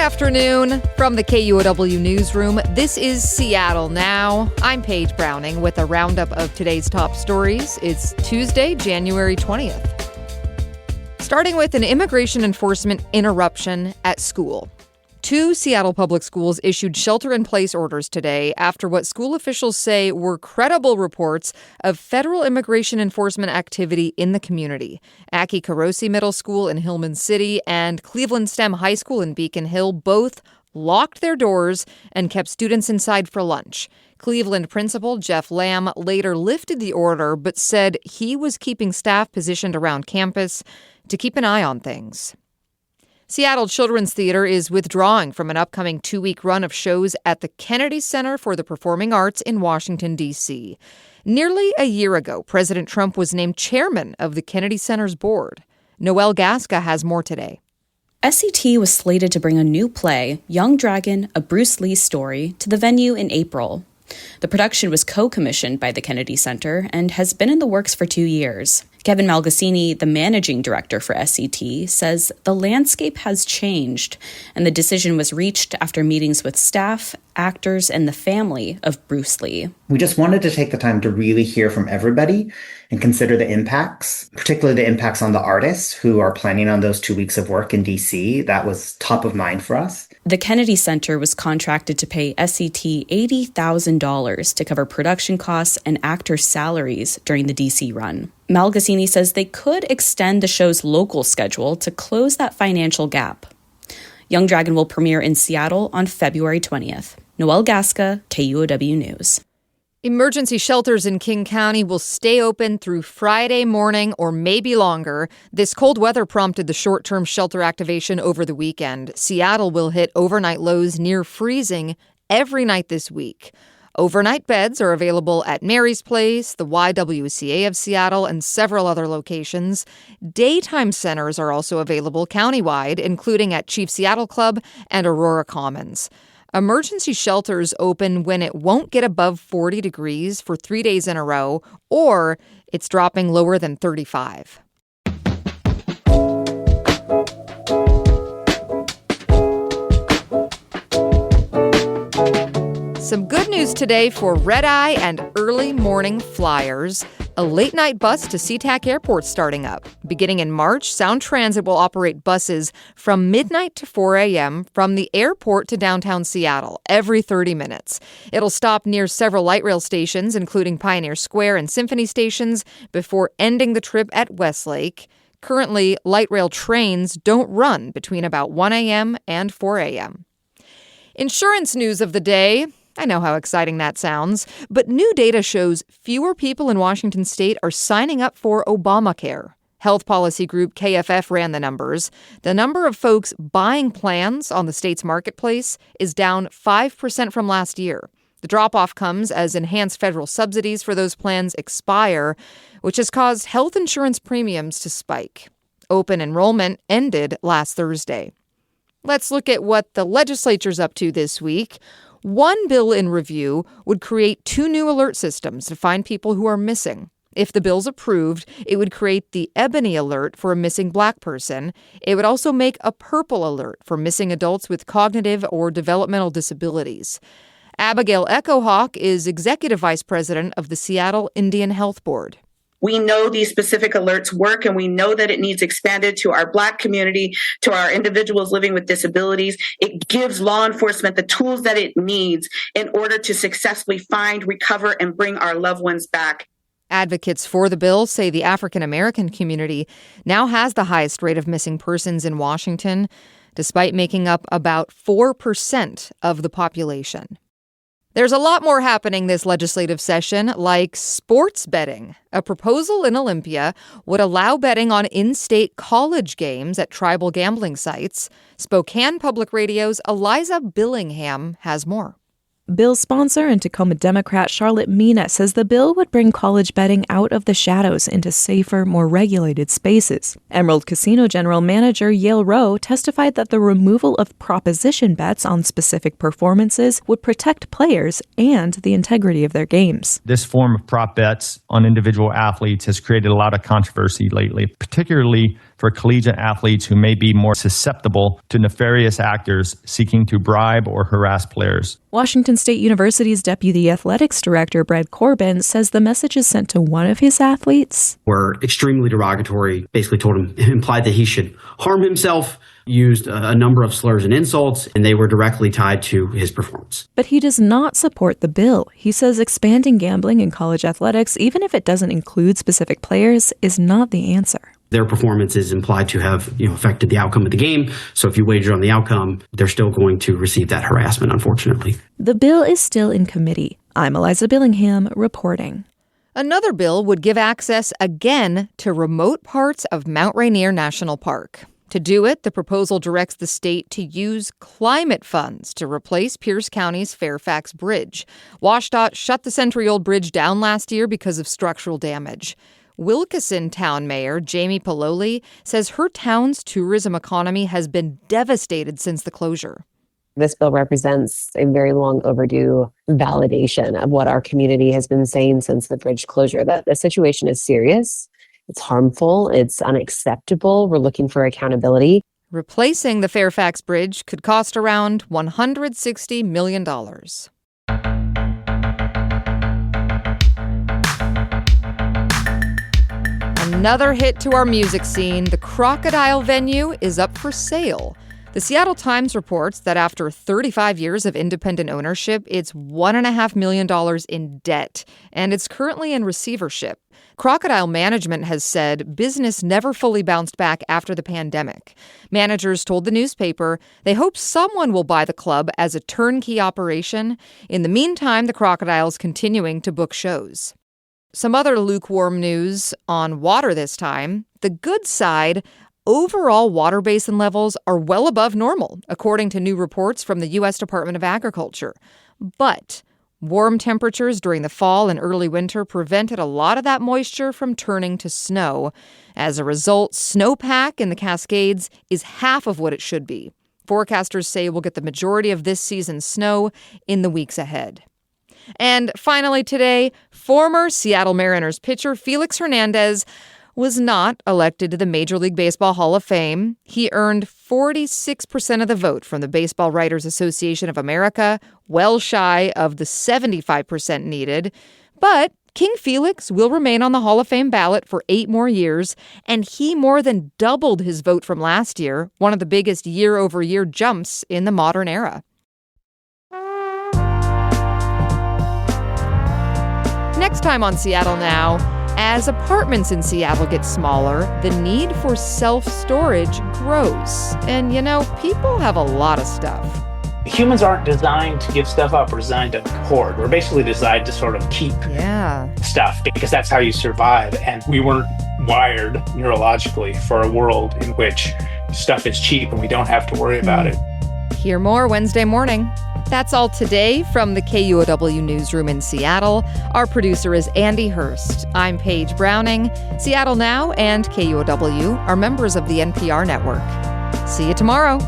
afternoon from the KUOW newsroom. This is Seattle Now. I'm Paige Browning with a roundup of today's top stories. It's Tuesday, January 20th. Starting with an immigration enforcement interruption at school. 2 Seattle public schools issued shelter-in-place orders today after what school officials say were credible reports of federal immigration enforcement activity in the community. Aki Karosi Middle School in Hillman City and Cleveland STEM High School in Beacon Hill both locked their doors and kept students inside for lunch. Cleveland principal Jeff Lamb later lifted the order but said he was keeping staff positioned around campus to keep an eye on things. Seattle Children's Theater is withdrawing from an upcoming 2-week run of shows at the Kennedy Center for the Performing Arts in Washington, D.C. Nearly a year ago, President Trump was named chairman of the Kennedy Center's board. Noelle Gasca has more today. SCT was slated to bring a new play, Young Dragon, a Bruce Lee story, to the venue in April. The production was co-commissioned by the Kennedy Center and has been in the works for 2 years. Kevin Malgacini, the managing director for SCT, says the landscape has changed, and the decision was reached after meetings with staff, actors, and the family of Bruce Lee. We just wanted to take the time to really hear from everybody and consider the impacts, particularly the impacts on the artists who are planning on those 2 weeks of work in D.C. That was top of mind for us. The Kennedy Center was contracted to pay SCT $80,000 to cover production costs and actors' salaries during the D.C. run. Malgacini says they could extend the show's local schedule to close that financial gap. Young Dragon will premiere in Seattle on February 20th. Noelle Gasca, KUOW News. Emergency shelters in King County will stay open through Friday morning or maybe longer. This cold weather prompted the short-term shelter activation over the weekend. Seattle will hit overnight lows near freezing every night this week. Overnight beds are available at Mary's Place, the YWCA of Seattle, and several other locations. Daytime centers are also available countywide, including at Chief Seattle Club and Aurora Commons. Emergency shelters open when it won't get above 40 degrees for 3 days in a row, or it's dropping lower than 35. Some good news today for red-eye and early morning flyers. A late-night bus to SeaTac Airport starting up. Beginning in March, Sound Transit will operate buses from midnight to 4 a.m. from the airport to downtown Seattle every 30 minutes. It'll stop near several light rail stations, including Pioneer Square and Symphony stations, before ending the trip at Westlake. Currently, light rail trains don't run between about 1 a.m. and 4 a.m. Insurance news of the day. I know how exciting that sounds, but new data shows fewer people in Washington state are signing up for Obamacare. Health policy group KFF ran the numbers. The number of folks buying plans on the state's marketplace is down 5% from last year. The drop-off comes as enhanced federal subsidies for those plans expire, which has caused health insurance premiums to spike. Open enrollment ended last Thursday. Let's look at what the legislature's up to this week. One bill in review would create 2 new alert systems to find people who are missing. If the bill's approved, it would create the Ebony Alert for a missing Black person. It would also make a Purple Alert for missing adults with cognitive or developmental disabilities. Abigail Echohawk is Executive Vice President of the Seattle Indian Health Board. We know these specific alerts work, and we know that it needs expanded to our Black community, to our individuals living with disabilities. It gives law enforcement the tools that it needs in order to successfully find, recover, and bring our loved ones back. Advocates for the bill say the African American community now has the highest rate of missing persons in Washington, despite making up about 4% of the population. There's a lot more happening this legislative session, like sports betting. A proposal in Olympia would allow betting on in-state college games at tribal gambling sites. Spokane Public Radio's Eliza Billingham has more. Bill's sponsor and Tacoma Democrat Charlotte Mina says the bill would bring college betting out of the shadows into safer, more regulated spaces. Emerald Casino General Manager Yale Rowe testified that the removal of proposition bets on specific performances would protect players and the integrity of their games. This form of prop bets on individual athletes has created a lot of controversy lately, particularly for collegiate athletes who may be more susceptible to nefarious actors seeking to bribe or harass players. Washington State University's Deputy Athletics Director Brett Corbin says the messages sent to one of his athletes were extremely derogatory, basically implied that he should harm himself, used a number of slurs and insults, and they were directly tied to his performance. But he does not support the bill. He says expanding gambling in college athletics, even if it doesn't include specific players, is not the answer. Their performance is implied to have affected the outcome of the game. So if you wager on the outcome, they're still going to receive that harassment, unfortunately. The bill is still in committee. I'm Eliza Billingham reporting. Another bill would give access again to remote parts of Mount Rainier National Park. To do it, the proposal directs the state to use climate funds to replace Pierce County's Fairfax Bridge. WashDOT shut the century-old bridge down last year because of structural damage. Wilkeson Town Mayor Jamie Paloli says her town's tourism economy has been devastated since the closure. This bill represents a very long overdue validation of what our community has been saying since the bridge closure, that the situation is serious, it's harmful, it's unacceptable. We're looking for accountability. Replacing the Fairfax Bridge could cost around $160 million. Another hit to our music scene, the Crocodile venue is up for sale. The Seattle Times reports that after 35 years of independent ownership, it's $1.5 million in debt, and it's currently in receivership. Crocodile management has said business never fully bounced back after the pandemic. Managers told the newspaper they hope someone will buy the club as a turnkey operation. In the meantime, the Crocodile's continuing to book shows. Some other lukewarm news on water this time. The good side, overall water basin levels are well above normal, according to new reports from the U.S. Department of Agriculture. But warm temperatures during the fall and early winter prevented a lot of that moisture from turning to snow. As a result, snowpack in the Cascades is half of what it should be. Forecasters say we'll get the majority of this season's snow in the weeks ahead. And finally today, former Seattle Mariners pitcher Felix Hernandez was not elected to the Major League Baseball Hall of Fame. He earned 46% of the vote from the Baseball Writers Association of America, well shy of the 75% needed. But King Felix will remain on the Hall of Fame ballot for 8 more years, and he more than doubled his vote from last year, one of the biggest year-over-year jumps in the modern era. Next time on Seattle Now, as apartments in Seattle get smaller, the need for self-storage grows. And, people have a lot of stuff. Humans aren't designed to give stuff up. We're designed to hoard. We're basically designed to sort of keep stuff because that's how you survive. And we weren't wired neurologically for a world in which stuff is cheap and we don't have to worry about it. Hear more Wednesday morning. That's all today from the KUOW newsroom in Seattle. Our producer is Andy Hurst. I'm Paige Browning. Seattle Now and KUOW are members of the NPR network. See you tomorrow.